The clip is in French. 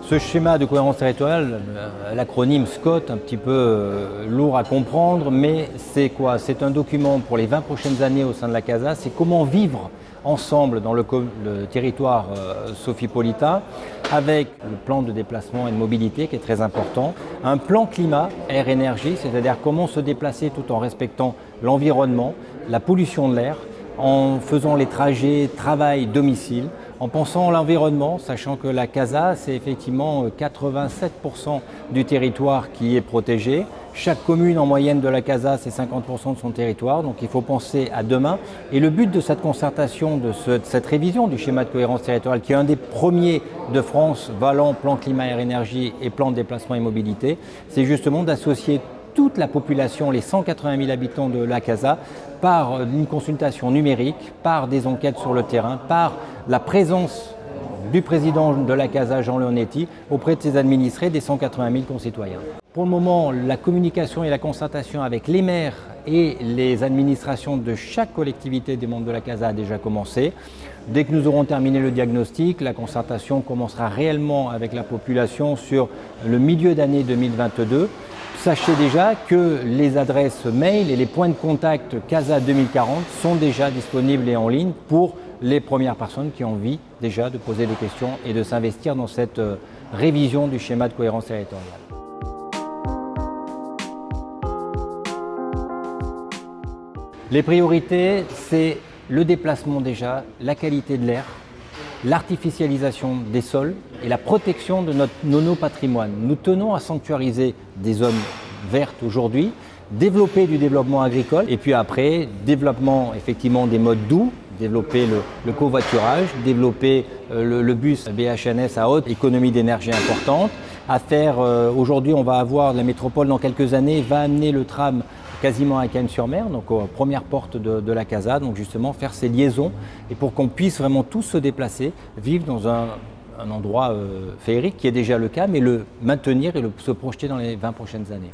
Ce schéma de cohérence territoriale, l'acronyme SCOT, un petit peu lourd à comprendre, mais c'est quoi? C'est un document pour les 20 prochaines années au sein de la CASA, c'est comment vivre ensemble dans le territoire sofipolitain avec le plan de déplacement et de mobilité qui est très important, un plan climat, air, énergie, c'est-à-dire comment se déplacer tout en respectant l'environnement, la pollution de l'air, en faisant les trajets travail-domicile, en pensant à l'environnement, sachant que la CASA, c'est effectivement 87% du territoire qui est protégé. Chaque commune en moyenne de la CASA, c'est 50% de son territoire, donc il faut penser à demain. Et le but de cette concertation, de cette révision du schéma de cohérence territoriale, qui est un des premiers de France, valant plan climat, air, énergie et plan de déplacement et mobilité, c'est justement d'associer toute la population, les 180 000 habitants de la CASA, par une consultation numérique, par des enquêtes sur le terrain, par la présence du président de la CASA, Jean Leonetti, auprès de ses administrés, des 180 000 concitoyens. Pour le moment, la communication et la concertation avec les maires et les administrations de chaque collectivité des membres de la CASA a déjà commencé. Dès que nous aurons terminé le diagnostic, la concertation commencera réellement avec la population sur le milieu d'année 2022. Sachez déjà que les adresses mail et les points de contact CASA 2040 sont déjà disponibles et en ligne pour les premières personnes qui ont envie déjà de poser des questions et de s'investir dans cette révision du schéma de cohérence territoriale. Les priorités, c'est le déplacement déjà, la qualité de l'air, l'artificialisation des sols et la protection de nos patrimoines. Nous tenons à sanctuariser des zones vertes aujourd'hui, développer du développement agricole et puis après, développement effectivement des modes doux, développer le covoiturage, développer le bus BHNS à haute économie d'énergie importante. Aujourd'hui, on va avoir, la métropole dans quelques années va amener le tram quasiment à Cagnes-sur-Mer, donc aux premières portes de la CASA, donc justement faire ces liaisons et pour qu'on puisse vraiment tous se déplacer, vivre dans un endroit féerique qui est déjà le cas, mais le maintenir et se projeter dans les 20 prochaines années.